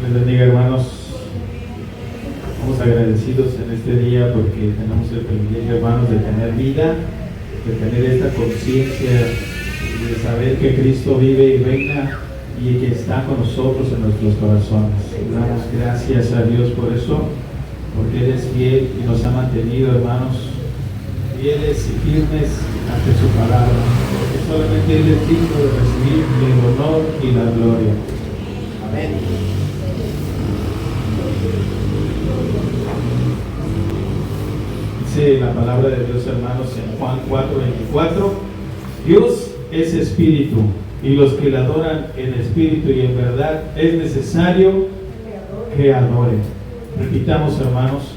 Les bendiga, hermanos. Estamos agradecidos en este día porque tenemos el privilegio, hermanos, de tener vida, de tener esta conciencia y de saber que Cristo vive y reina y que está con nosotros en nuestros corazones. Damos gracias a Dios por eso, porque Él es fiel y nos ha mantenido, hermanos, fieles y firmes ante su palabra, porque solamente Él es digno de recibir el honor y la gloria. Amén. Dice la palabra de Dios, hermanos, en Juan 4:24: Dios es espíritu, y los que le adoran en espíritu y en verdad es necesario que adoren. Repitamos, hermanos: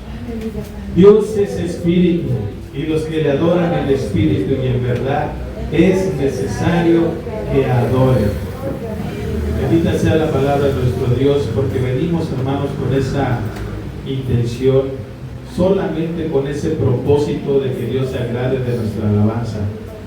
Dios es espíritu, y los que le adoran en espíritu y en verdad es necesario que adoren. Bendita sea la palabra de nuestro Dios, porque venimos, hermanos, con esa intención, solamente con ese propósito de que Dios se agrade de nuestra alabanza,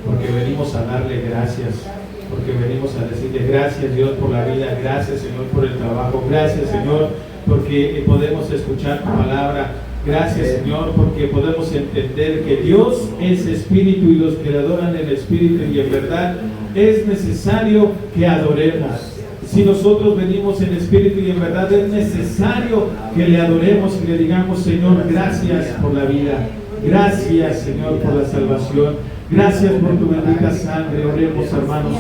porque venimos a darle gracias, porque venimos a decirle gracias, Dios, por la vida, gracias, Señor, por el trabajo, gracias, Señor, porque podemos escuchar tu palabra, gracias, Señor, porque podemos entender que Dios es espíritu y los que le adoran en espíritu y en verdad es necesario que adoremos. Si nosotros venimos en espíritu y en verdad, es necesario que le adoremos y le digamos: Señor, gracias por la vida, gracias, Señor, por la salvación, gracias por tu bendita sangre. Oremos, hermanos.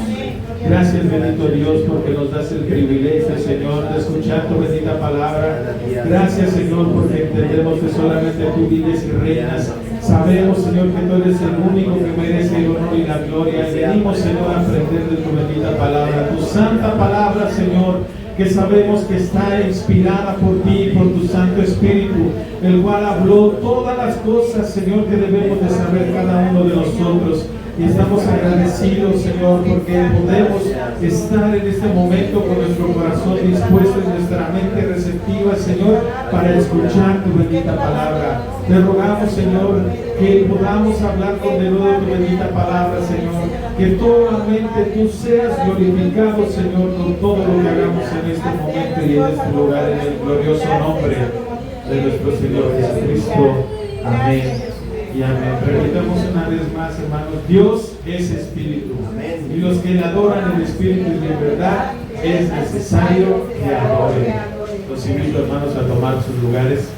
Gracias, bendito Dios, porque nos das el privilegio, Señor, de escuchar tu bendita palabra. Gracias, Señor, porque entendemos que solamente tú vives y reinas. Sabemos, Señor, que tú eres el único que merece el honor y la gloria. Y venimos, Señor, a aprender de tu bendita palabra, tu santa palabra, Señor, que sabemos que está inspirada por ti, por tu Santo Espíritu, el cual habló todas las cosas, Señor, que debemos de saber cada uno de nosotros. Y estamos agradecidos, Señor, porque podemos estar en este momento con nuestro corazón dispuesto y nuestra mente receptiva, Señor, para escuchar tu bendita palabra. Te rogamos, Señor, que podamos hablar con denuedo de tu bendita palabra, Señor, que solamente tú seas glorificado, Señor, con todo lo que hagamos en este momento y en este lugar, en el glorioso nombre de nuestro Señor Jesucristo. Amén. Y amén. Repitamos una vez más, hermanos: Dios es espíritu, y los que le adoran en espíritu y en verdad es necesario que adoren. Los invito, hermanos, a tomar sus lugares.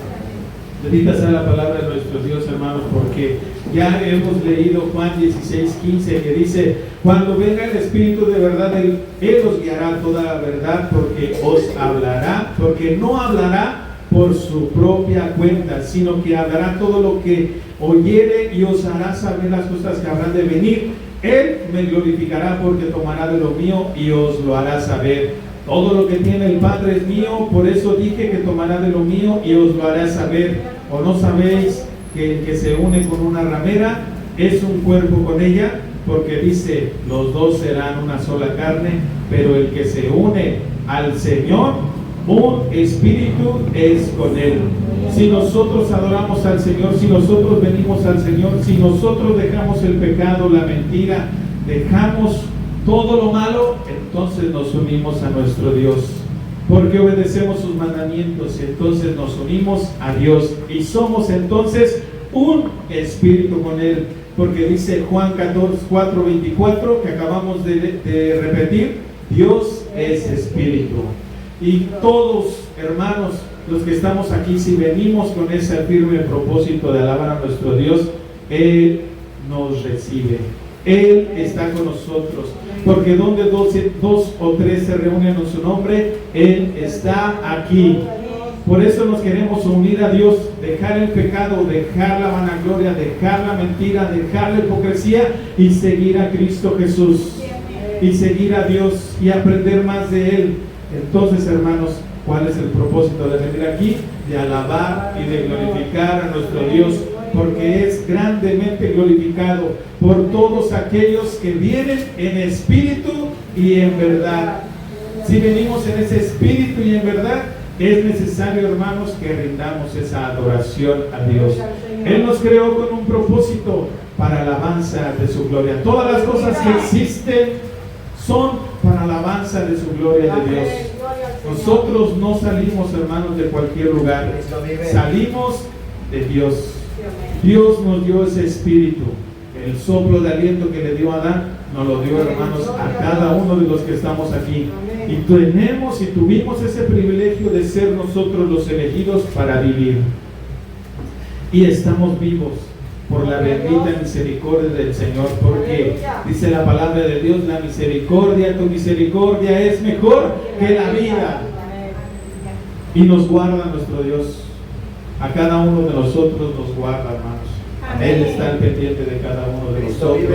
Bendita sea la palabra de nuestro Dios, hermanos, porque ya hemos leído Juan 16:15, que dice: cuando venga el Espíritu de verdad, Él os guiará toda la verdad, porque os hablará, porque no hablará por su propia cuenta, sino que hablará todo lo que oyere y os hará saber las cosas que habrán de venir. Él me glorificará, porque tomará de lo mío y os lo hará saber. Todo lo que tiene el Padre es mío, por eso dije que tomará de lo mío y os lo hará saber. ¿O no sabéis que el que se une con una ramera es un cuerpo con ella? Porque dice: los dos serán una sola carne. Pero el que se une al Señor, un espíritu es con Él. Si nosotros adoramos al Señor, si nosotros venimos al Señor, si nosotros dejamos el pecado, la mentira, dejamos todo lo malo, entonces nos unimos a nuestro Dios, porque obedecemos sus mandamientos, y entonces nos unimos a Dios y somos entonces un espíritu con Él, porque dice Juan 4:24, que acabamos de repetir: Dios es espíritu. Y todos, hermanos, los que estamos aquí, si venimos con ese firme propósito de alabar a nuestro Dios, Él nos recibe, Él está con nosotros, porque donde dos o tres se reúnen en su nombre, Él está aquí. Por eso nos queremos unir a Dios, dejar el pecado, dejar la vanagloria, dejar la mentira, dejar la hipocresía y seguir a Cristo Jesús, y seguir a Dios y aprender más de Él. Entonces, hermanos, ¿cuál es el propósito de venir aquí? De alabar y de glorificar a nuestro Dios, porque es grandemente glorificado por todos aquellos que vienen en espíritu y en verdad. Si venimos en ese espíritu y en verdad, es necesario, hermanos, que rindamos esa adoración a Dios. Él nos creó con un propósito para alabanza de su gloria. Todas las cosas que existen son para alabanza de su gloria de Dios. Nosotros no salimos, hermanos, de cualquier lugar. Salimos de Dios. Dios nos dio ese espíritu. El soplo de aliento que le dio a Adán, nos lo dio, hermanos, a cada uno de los que estamos aquí. Y tenemos y tuvimos ese privilegio de ser nosotros los elegidos para vivir. Y estamos vivos por la bendita misericordia del Señor, porque dice la palabra de Dios, la misericordia, tu misericordia es mejor que la vida. Y nos guarda nuestro Dios. A cada uno de nosotros nos guarda, hermanos. Él está al pendiente de cada uno de nosotros,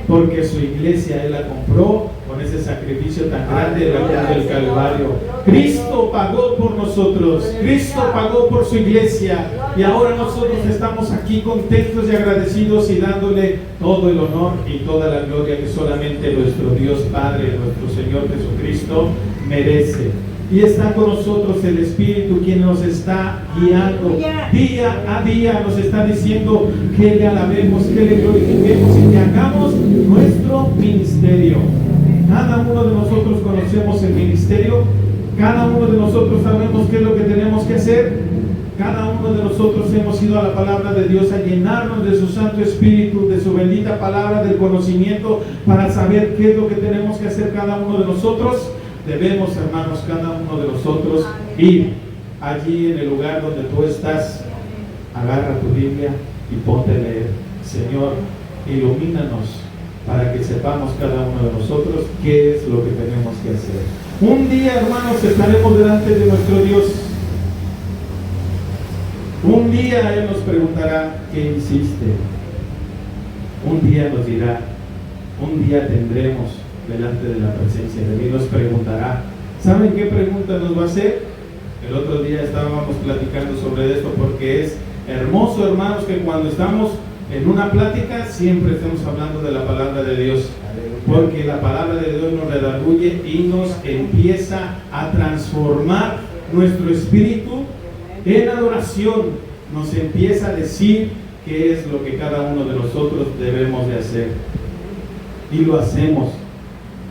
porque su iglesia Él la compró con ese sacrificio tan grande de la cruz del Calvario. Cristo pagó por nosotros, Cristo pagó por su iglesia, y ahora nosotros estamos aquí contentos y agradecidos y dándole todo el honor y toda la gloria que solamente nuestro Dios Padre, nuestro Señor Jesucristo merece. Y está con nosotros el Espíritu, quien nos está guiando día a día, nos está diciendo que le alabemos, que le glorifiquemos y que hagamos nuestro ministerio. Cada uno de nosotros conocemos el ministerio, cada uno de nosotros sabemos qué es lo que tenemos que hacer. Cada uno de nosotros hemos ido a la palabra de Dios a llenarnos de su Santo Espíritu, de su bendita palabra, del conocimiento, para saber qué es lo que tenemos que hacer cada uno de nosotros. Debemos, hermanos, cada uno de nosotros ir allí en el lugar donde tú estás. Agarra tu Biblia y ponte a leer. Señor, ilumínanos para que sepamos cada uno de nosotros qué es lo que tenemos que hacer. Un día, hermanos, estaremos delante de nuestro Dios. Un día Él nos preguntará, ¿qué hiciste? Un día nos dirá, un día tendremos delante de la presencia de Dios, nos preguntará. ¿Saben qué pregunta nos va a hacer? El otro día estábamos platicando sobre esto, porque es hermoso, hermanos, que cuando estamos en una plática siempre estemos hablando de la palabra de Dios, porque la palabra de Dios nos redarguye y nos empieza a transformar nuestro espíritu en adoración. Nos empieza a decir qué es lo que cada uno de nosotros debemos de hacer, y lo hacemos.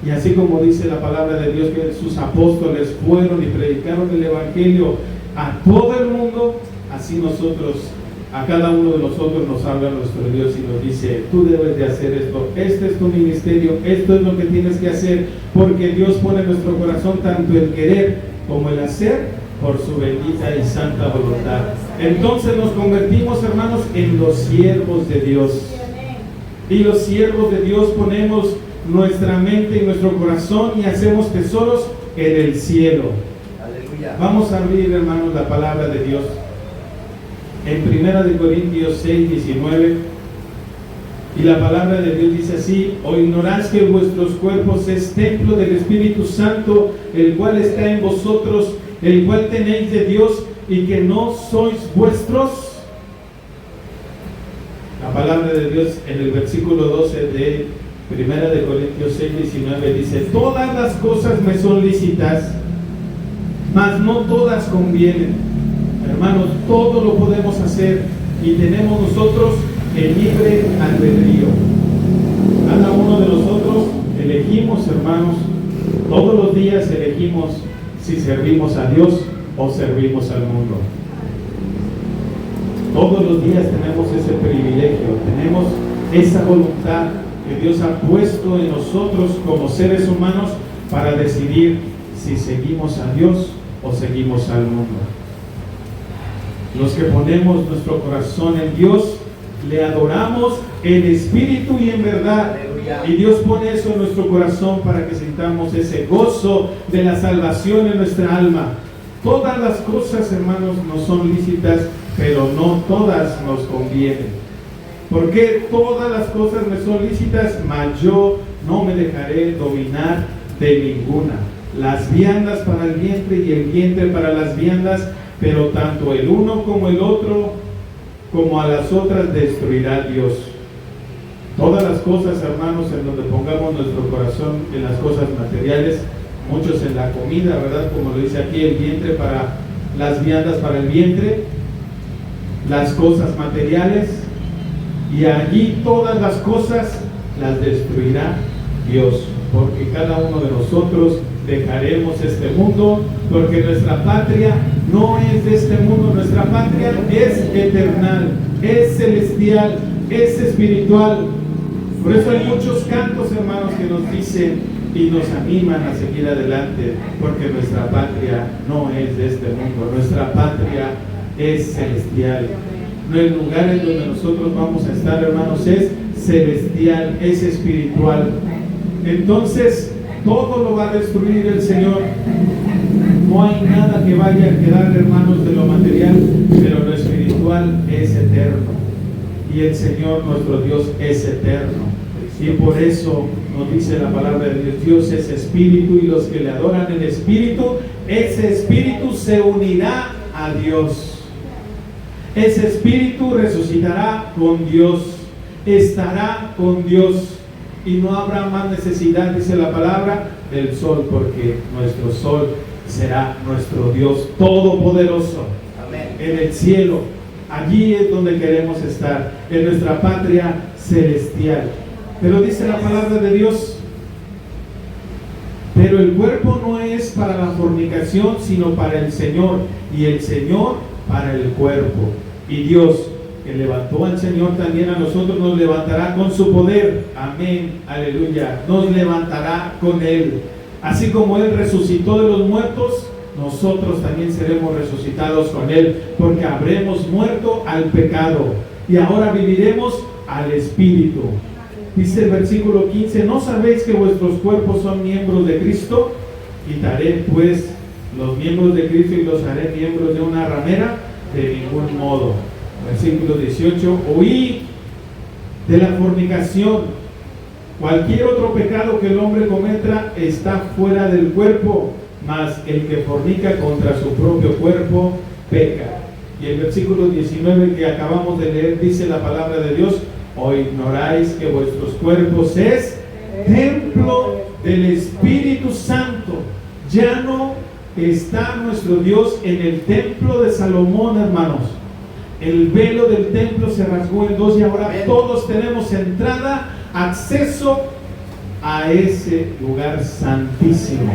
Y así como dice la palabra de Dios que sus apóstoles fueron y predicaron el Evangelio a todo el mundo, así nosotros, a cada uno de nosotros nos habla nuestro Dios y nos dice, tú debes de hacer esto, este es tu ministerio, esto es lo que tienes que hacer, porque Dios pone en nuestro corazón tanto el querer como el hacer por su bendita y santa voluntad. Entonces nos convertimos, hermanos, en los siervos de Dios. Y los siervos de Dios ponemos nuestra mente y nuestro corazón y hacemos tesoros en el cielo. Aleluya. Vamos a abrir, hermanos, la palabra de Dios en 1 Corintios 6:19, y la palabra de Dios dice así: ¿o ignoráis que vuestros cuerpos es templo del Espíritu Santo, el cual está en vosotros, el cual tenéis de Dios, y que no sois vuestros? La palabra de Dios en el versículo 12 de 1 Corintios 6:19 dice: todas las cosas me son lícitas, mas no todas convienen. Hermanos, todo lo podemos hacer y tenemos nosotros el libre albedrío. Cada uno de nosotros elegimos, hermanos, todos los días elegimos si servimos a Dios o servimos al mundo. Todos los días tenemos ese privilegio, tenemos esa voluntad que Dios ha puesto en nosotros como seres humanos para decidir si seguimos a Dios o seguimos al mundo. Los que ponemos nuestro corazón en Dios, le adoramos en espíritu y en verdad. Y Dios pone eso en nuestro corazón para que sintamos ese gozo de la salvación en nuestra alma. Todas las cosas, hermanos, nos son lícitas, pero no todas nos convienen. Porque todas las cosas me son lícitas, mas yo no me dejaré dominar de ninguna. Las viandas para el vientre y el vientre para las viandas, pero tanto el uno como el otro, como a las otras destruirá Dios. Todas las cosas, hermanos, en donde pongamos nuestro corazón, en las cosas materiales, muchos en la comida, ¿verdad? Como lo dice aquí, el vientre para las viandas para el vientre, las cosas materiales, y allí todas las cosas las destruirá Dios, porque cada uno de nosotros dejaremos este mundo, porque nuestra patria no es de este mundo, nuestra patria es eternal, es celestial, es espiritual. Por eso hay muchos cantos, hermanos, que nos dicen y nos animan a seguir adelante, porque nuestra patria no es de este mundo, nuestra patria es celestial. No, el lugar en donde nosotros vamos a estar, hermanos, es celestial, es espiritual. Entonces, todo lo va a destruir el Señor. No hay nada que vaya a quedar, hermanos, de lo material, pero lo espiritual es eterno. Y el Señor, nuestro Dios, es eterno. Y por eso nos dice la palabra de Dios: Dios es espíritu, y los que le adoran en espíritu, ese espíritu se unirá a Dios. Ese espíritu resucitará con Dios, estará con Dios, y no habrá más necesidad, dice la palabra, del sol, porque nuestro sol será nuestro Dios todopoderoso. Amén. En el cielo, allí es donde queremos estar, en nuestra patria celestial. Pero dice la palabra de Dios: pero el cuerpo no es para la fornicación, sino para el Señor, y el Señor para el cuerpo. Y Dios, que levantó al Señor, también a nosotros nos levantará con su poder. Amén, aleluya. Nos levantará con Él. Así como Él resucitó de los muertos, nosotros también seremos resucitados con Él, porque habremos muerto al pecado y ahora viviremos al Espíritu. Dice el versículo 15: ¿no sabéis que vuestros cuerpos son miembros de Cristo? Quitaré pues los miembros de Cristo y los haré miembros de una ramera. De ningún modo. Versículo 18: huí de la fornicación. Cualquier otro pecado que el hombre cometa está fuera del cuerpo, mas el que fornica contra su propio cuerpo peca. Y el versículo 19 que acabamos de leer dice la palabra de Dios: ¿o ignoráis que vuestros cuerpos es templo del Espíritu Santo? Ya no está nuestro Dios en el templo de Salomón, hermanos. El velo del templo se rasgó en dos y ahora todos tenemos entrada, acceso a ese lugar santísimo.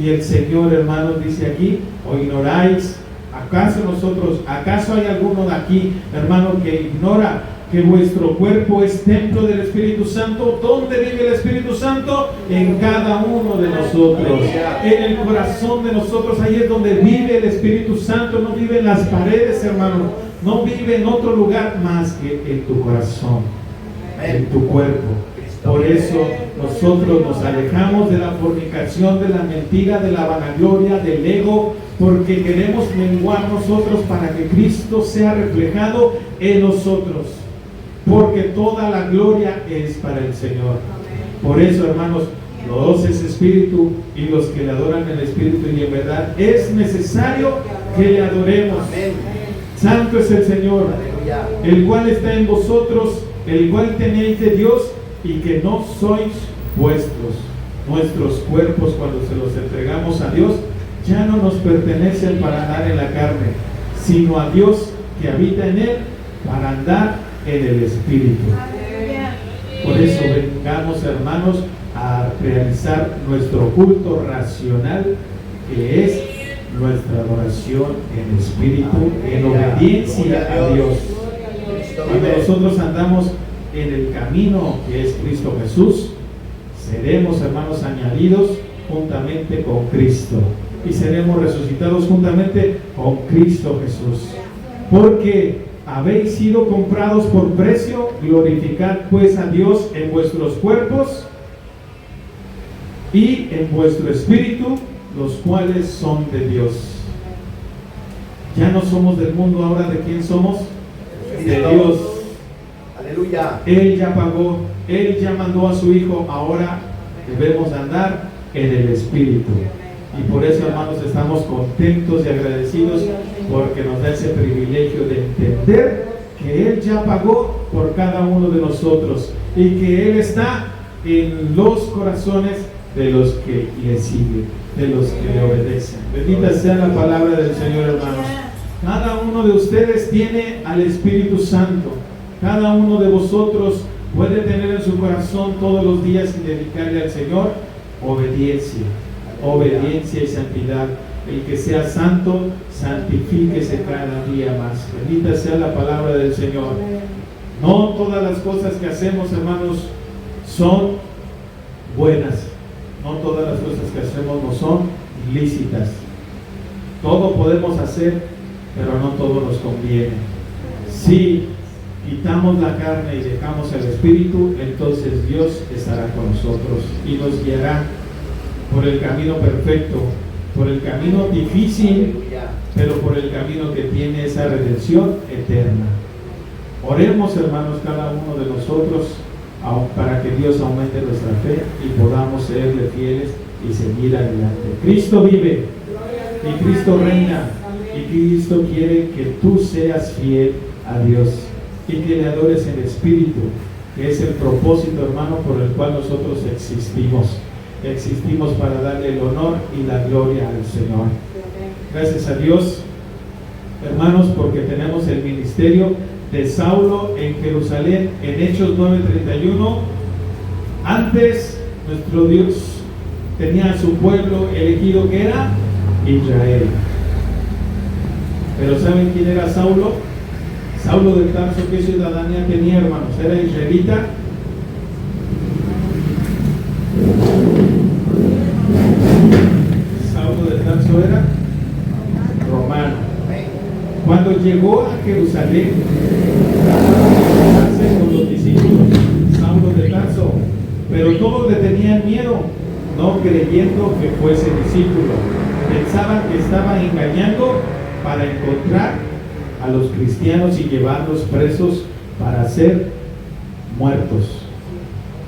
Y el Señor, hermanos, dice aquí: ¿o ignoráis? ¿Acaso hay alguno de aquí, hermano, que ignora que vuestro cuerpo es templo del Espíritu Santo? ¿Dónde vive el Espíritu Santo? En cada uno de nosotros, en el corazón de nosotros. Ahí es donde vive el Espíritu Santo. No vive en las paredes, hermano, no vive en otro lugar más que en tu corazón, en tu cuerpo. Por eso nosotros nos alejamos de la fornicación, de la mentira, de la vanagloria, del ego, porque queremos menguar nosotros para que Cristo sea reflejado en nosotros, porque toda la gloria es para el Señor. Por eso, hermanos, los es espíritu, y los que le adoran en espíritu y en verdad, es necesario que le adoremos. Santo es el Señor, el cual está en vosotros, el cual tenéis de Dios, y que no sois vuestros. Nuestros cuerpos, cuando se los entregamos a Dios, ya no nos pertenecen para andar en la carne, sino a Dios que habita en Él, para andar en el Espíritu. Por eso vengamos, hermanos, a realizar nuestro culto racional, que es nuestra adoración en espíritu, en obediencia a Dios. Cuando nosotros andamos en el camino que es Cristo Jesús, seremos, hermanos, añadidos juntamente con Cristo, y seremos resucitados juntamente con Cristo Jesús, porque habéis sido comprados por precio. Glorificad pues a Dios en vuestros cuerpos y en vuestro espíritu, los cuales son de Dios. Ya no somos del mundo, ahora ¿de quién somos? De Dios. Aleluya. Él ya pagó, Él ya mandó a su Hijo, ahora debemos andar en el Espíritu. Y por eso, hermanos, estamos contentos y agradecidos, porque nos da ese privilegio de entender que Él ya pagó por cada uno de nosotros, y que Él está en los corazones de los que le siguen, de los que le obedecen. Bendita sea la palabra del Señor, hermanos. Cada uno de ustedes tiene al Espíritu Santo. Cada uno de vosotros puede tener en su corazón todos los días y dedicarle al Señor obediencia. obediencia y santidad. El que sea santo, santifíquese cada día más. Bendita sea la palabra del Señor. No todas las cosas que hacemos, hermanos, son buenas. No todas las cosas que hacemos no son lícitas. Todo podemos hacer, pero no todo nos conviene. Si quitamos la carne y dejamos el espíritu, entonces Dios estará con nosotros y nos guiará por el camino perfecto, por el camino difícil, pero por el camino que tiene esa redención eterna. Oremos, hermanos, cada uno de nosotros para que Dios aumente nuestra fe y podamos serle fieles y seguir adelante. Cristo vive y Cristo reina y Cristo quiere que tú seas fiel a Dios y que le adores en espíritu, que es el propósito, hermano, por el cual nosotros existimos. Existimos para darle el honor y la gloria al Señor. Gracias a Dios, hermanos, porque tenemos el ministerio de Saulo en Jerusalén en Hechos 9:31. Antes nuestro Dios tenía a su pueblo elegido, que era Israel. Pero ¿saben quién era Saulo? Saulo de Tarso, ¿qué ciudadanía tenía, hermanos? ¿Era israelita? Saulo de Tarso era romano. Cuando llegó a Jerusalén, con los discípulos, Saulo de Tarso, pero todos le tenían miedo, no creyendo que fuese discípulo. Pensaban que estaba engañando para encontrar a los cristianos y llevarlos presos para ser muertos.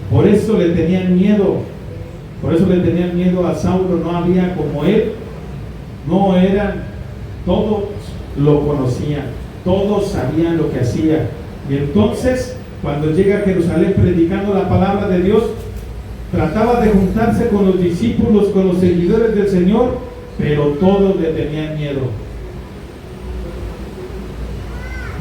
Por eso le tenían miedo. Por eso le tenían miedo a Saulo. No había como él. No eran, todos lo conocían, todos sabían lo que hacía. Y entonces, cuando llega a Jerusalén predicando la palabra de Dios, trataba de juntarse con los discípulos, con los seguidores del Señor, pero todos le tenían miedo,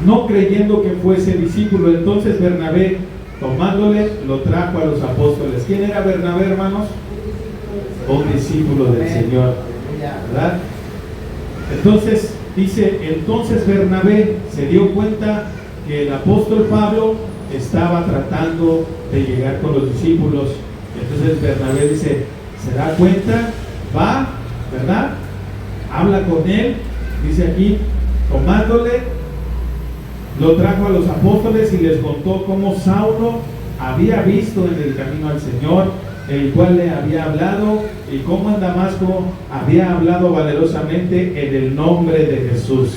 no creyendo que fuese discípulo. Entonces Bernabé, tomándole, lo trajo a los apóstoles. ¿Quién era Bernabé, hermanos? Un discípulo del Señor, ¿verdad? Entonces dice, entonces Bernabé se dio cuenta que el apóstol Pablo estaba tratando de llegar con los discípulos. Entonces Bernabé dice, se da cuenta, va, ¿verdad? Habla con él, dice aquí, tomándole, lo trajo a los apóstoles y les contó cómo Saulo había visto en el camino al Señor, el cual le había hablado, y cómo en Damasco había hablado valerosamente en el nombre de Jesús.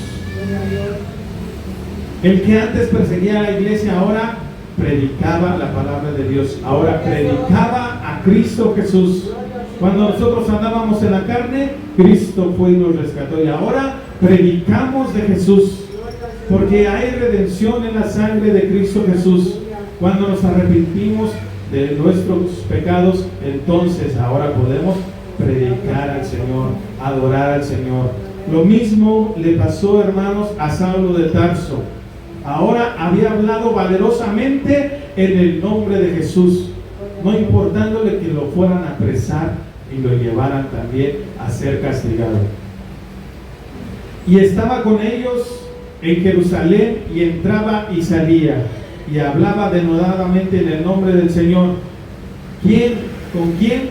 El que antes perseguía a la iglesia ahora predicaba la palabra de Dios, ahora predicaba a Cristo Jesús. Cuando nosotros andábamos en la carne, Cristo fue y nos rescató, y ahora predicamos de Jesús, porque hay redención en la sangre de Cristo Jesús. Cuando nos arrepentimos de nuestros pecados, entonces ahora podemos predicar al Señor, adorar al Señor. Lo mismo le pasó, hermanos, a Saulo de Tarso. Ahora había hablado valerosamente en el nombre de Jesús, no importándole que lo fueran a apresar y lo llevaran también a ser castigado. Y estaba con ellos en Jerusalén, y entraba y salía, y hablaba denodadamente en el nombre del Señor. ¿Quién? ¿Con quién?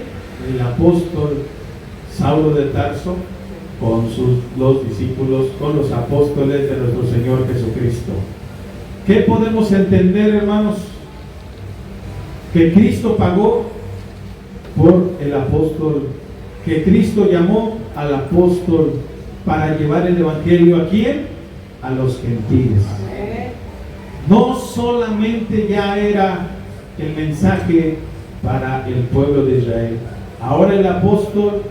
El apóstol Saulo de Tarso, con los discípulos, con los apóstoles de nuestro Señor Jesucristo. ¿Qué podemos entender, hermanos? Que Cristo pagó por el apóstol, que Cristo llamó al apóstol para llevar el evangelio ¿a quién? A los gentiles. No solamente ya era el mensaje para el pueblo de Israel, ahora el apóstol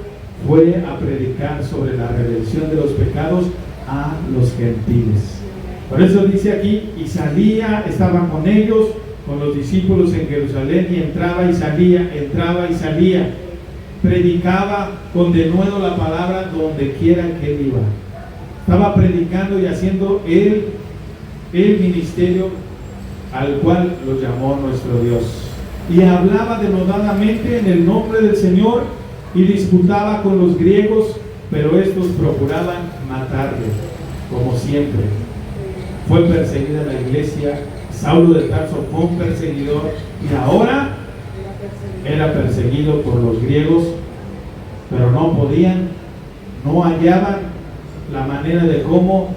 fue a predicar sobre la redención de los pecados a los gentiles. Por eso dice aquí, y salía, estaba con ellos, con los discípulos en Jerusalén, y entraba y salía, predicaba con denuedo la palabra donde quiera que él iba. Estaba predicando y haciendo el ministerio al cual lo llamó nuestro Dios, y hablaba denodadamente en el nombre del Señor, y disputaba con los griegos, pero estos procuraban matarle, como siempre. Fue perseguida la iglesia, Saulo de Tarso fue un perseguidor y ahora era perseguido por los griegos, pero no podían, no hallaban la manera de cómo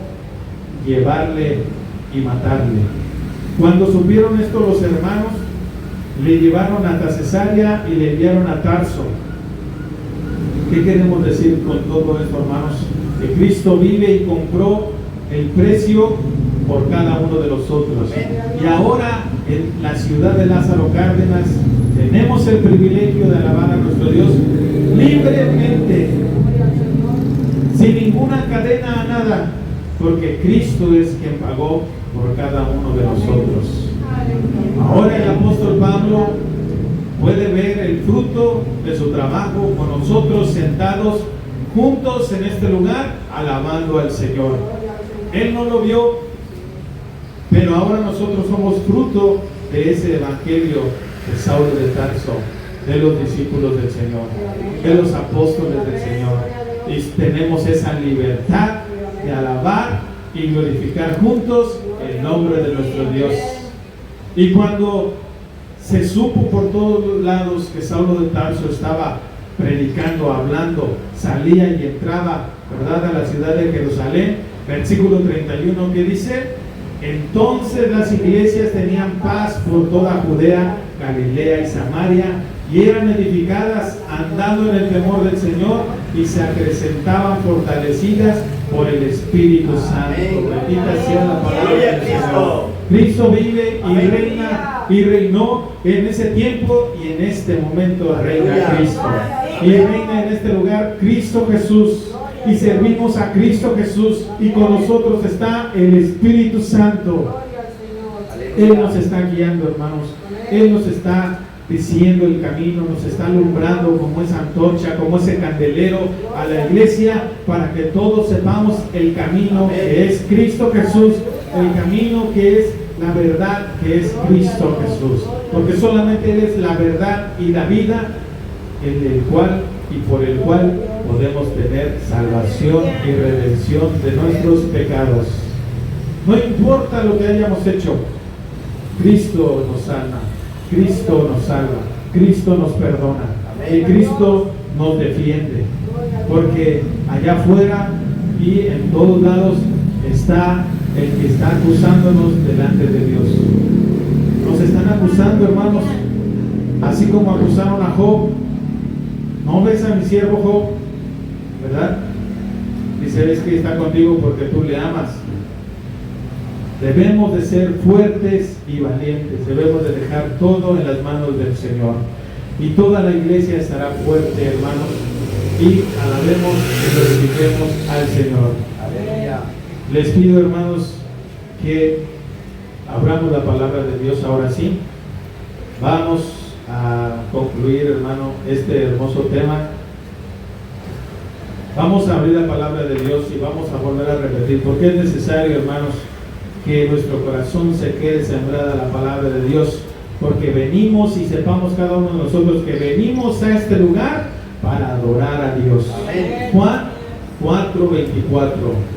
llevarle y matarle. Cuando supieron esto los hermanos, le llevaron hasta Cesarea y le enviaron a Tarso. ¿Qué queremos decir con todo esto, hermanos? Que Cristo vive y compró el precio por cada uno de nosotros. Y ahora en la ciudad de Lázaro Cárdenas tenemos el privilegio de alabar a nuestro Dios libremente, sin ninguna cadena a nada, porque Cristo es quien pagó por cada uno de nosotros. Ahora el apóstol Pablo puede ver el fruto de su trabajo con nosotros sentados juntos en este lugar alabando al Señor. Él no lo vio, pero ahora nosotros somos fruto de ese evangelio de Saulo de Tarso, de los discípulos del Señor, de los apóstoles del Señor, y tenemos esa libertad de alabar y glorificar juntos el nombre de nuestro Dios. Y cuando se supo por todos lados que Saulo de Tarso estaba predicando, hablando, salía y entraba, ¿verdad?, a la ciudad de Jerusalén, versículo 31, que dice: entonces las iglesias tenían paz por toda Judea, Galilea y Samaria, y eran edificadas andando en el temor del Señor, y se acrecentaban fortalecidas por el Espíritu Santo. Bendita sea la palabra del Señor. Cristo vive y reina y reinó en ese tiempo, y en este momento reina Cristo. Y reina en este lugar Cristo Jesús. Y servimos a Cristo Jesús, y con nosotros está el Espíritu Santo. Él nos está guiando, hermanos. Él nos está diciendo el camino, nos está alumbrando como esa antorcha, como ese candelero a la iglesia, para que todos sepamos el camino que es Cristo Jesús, el camino que es la verdad, que es Cristo Jesús, porque solamente Él es la verdad y la vida, en el cual y por el cual podemos tener salvación y redención de nuestros pecados. No importa lo que hayamos hecho, Cristo nos sana, Cristo nos salva, Cristo nos perdona, y Cristo nos defiende, porque allá afuera y en todos lados está el que está acusándonos delante de Dios. Nos están acusando, hermanos, así como acusaron a Job. ¿No ves a mi siervo Job? ¿Verdad? Dice: es que está contigo porque tú le amas. Debemos de ser fuertes y valientes. Debemos de dejar todo en las manos del Señor. Y toda la iglesia estará fuerte, hermanos. Y alabemos y glorifiquemos al Señor. Les pido, hermanos, que abramos la palabra de Dios ahora sí. Vamos a concluir, hermano, este hermoso tema. Vamos a abrir la palabra de Dios y vamos a volver a repetir, porque es necesario, hermanos, que nuestro corazón se quede sembrada la palabra de Dios, porque venimos, y sepamos cada uno de nosotros que venimos a este lugar para adorar a Dios. Amén. Juan 4:24.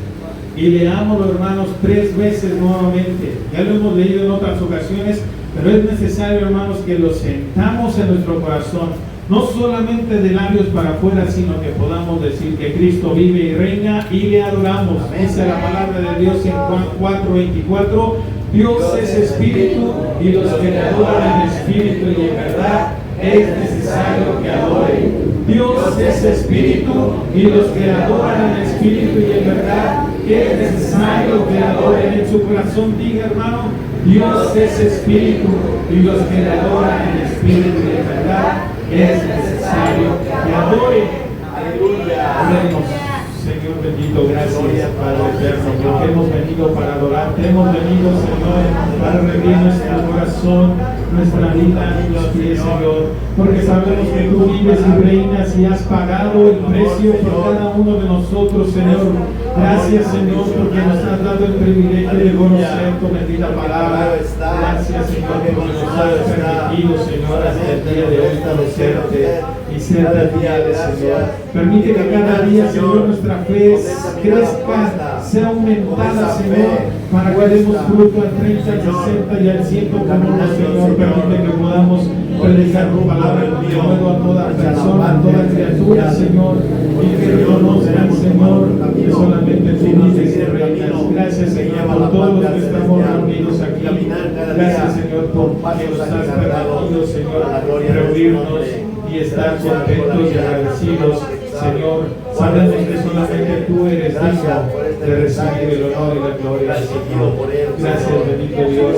Y leámoslo, hermanos, 3 veces nuevamente. Ya lo hemos leído en otras ocasiones, pero es necesario, hermanos, que lo sentamos en nuestro corazón, no solamente de labios para afuera, sino que podamos decir que Cristo vive y reina y le adoramos. Dice la palabra de Dios en Juan 4:24: Dios es espíritu, y los que le adoran en espíritu y en verdad es necesario que adoren. Dios es espíritu, y los que le adoran en espíritu y en verdad es necesario que adoren. En su corazón diga, hermano: Dios es espíritu, y los que le adoran en espíritu y en verdad es necesario que adoren. Aleluya. Señor bendito, gracias, Padre eterno, porque hemos venido para adorarte. Hemos venido, Señor, para rendir nuestro corazón, nuestra vida en los pies, Señor, porque sabemos que tú vives y reinas y has pagado el precio por cada uno de nosotros, Señor. Gracias, Señor, porque nos has dado el privilegio de conocer tu bendita palabra. Gracias, Señor, porque nos has permitido, Señor, hasta el día de hoy conocerte y y ser fieles, Señor. Permite que cada día, Señor, nuestra fe crezca, sea aumentada, Señor, para que demos fruto al 30, al 60 y al 100 como uno, Señor. Permite que podamos predicar tu palabra nuevo a toda persona, a toda criatura, Señor, y que reconozcan, Señor, que solamente tú vives y reinas. Gracias, Señor, por todos los que estamos reunidos aquí. Gracias, Señor, por que nos has permitido, Señor, reunirnos y estar contentos y agradecidos, Señor. Sabemos que solamente tú eres digno de recibir el honor y la gloria, Señor. Gracias, bendito Dios.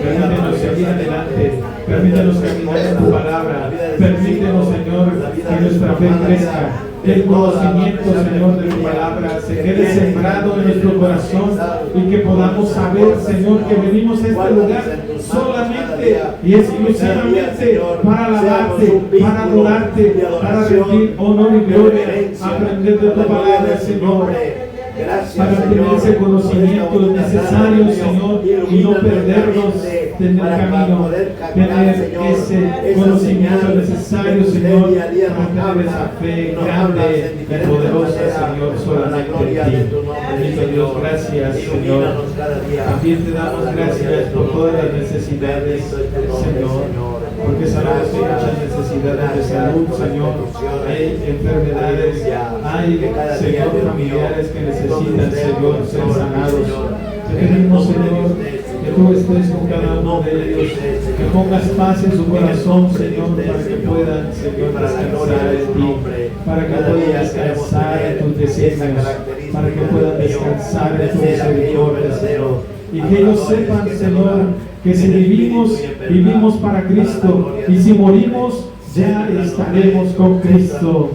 Permítenos seguir adelante. Permítenos caminar en tu palabra. Permítenos, Señor, que nuestra fe crezca. Que el conocimiento, Señor, de tu palabra se quede sembrado en nuestro corazón y que podamos saber, Señor, que venimos a este lugar solamente y exclusivamente para alabarte, para adorarte, para rendir honor y gloria, aprender de tu palabra, Señor, para tener ese conocimiento necesario, Señor, y no perdernos en el camino, tener ese conocimiento necesario, Señor, para tener esa fe grande y poderosa, Señor, solamente en ti. Bendito Dios, gracias, Señor. También te damos gracias por todas las necesidades, Señor, porque sabemos que hay muchas necesidades de salud, Señor. Hay enfermedades, hay, Señor, familiares que necesitan, Señor, ser sanados. Te pedimos, Señor, que tú estés con cada uno de ellos, que pongas paz en su corazón, Señor, para que puedan, Señor, descansar en ti, para que puedan descansar en tus designios, para que puedan descansar en tu misericordia, Señor. Y que ellos sepan, Señor, que si vivimos, vivimos para Cristo, y si morimos, ya estaremos con Cristo.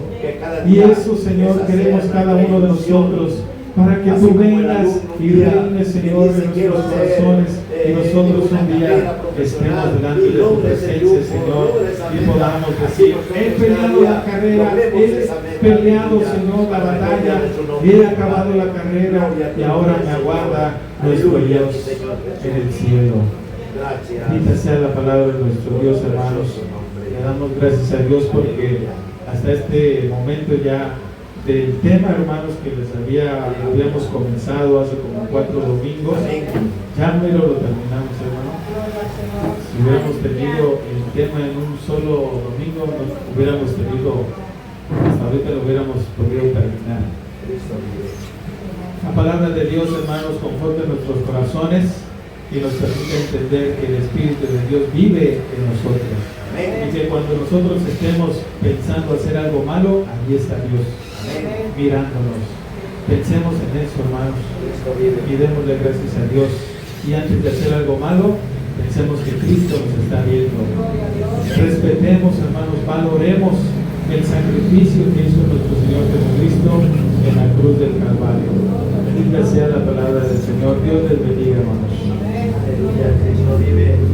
Y eso, Señor, queremos cada uno de nosotros, para que tú vengas y reines, Señor, en nuestros corazones, y nosotros un día estemos delante de tu presencia, Señor, y podamos decir: he peleado la carrera, he peleado, Señor, la batalla, he acabado la carrera, y ahora me aguarda nuestro Dios en el cielo. Bendita sea la palabra de nuestro Dios, hermanos. Le damos gracias a Dios porque hasta este momento ya del tema, hermanos, que les habíamos comenzado hace como 4 domingos, ya no lo terminamos, hermano. Si hubiéramos tenido el tema en un solo domingo, no hubiéramos tenido, hasta ahorita lo hubiéramos podido terminar. La palabra de Dios, hermanos, conforta nuestros corazones y nos permite entender que el Espíritu de Dios vive en nosotros. Y que cuando nosotros estemos pensando hacer algo malo, allí está Dios mirándonos. Pensemos en eso, hermanos, y démosle gracias a Dios. Y antes de hacer algo malo, pensemos que Cristo nos está viendo. Respetemos, hermanos, valoremos el sacrificio que hizo nuestro Señor Jesucristo en la cruz del Calvario. Bendita sea la palabra del Señor. Dios les bendiga, hermanos. Aleluya, Cristo vive.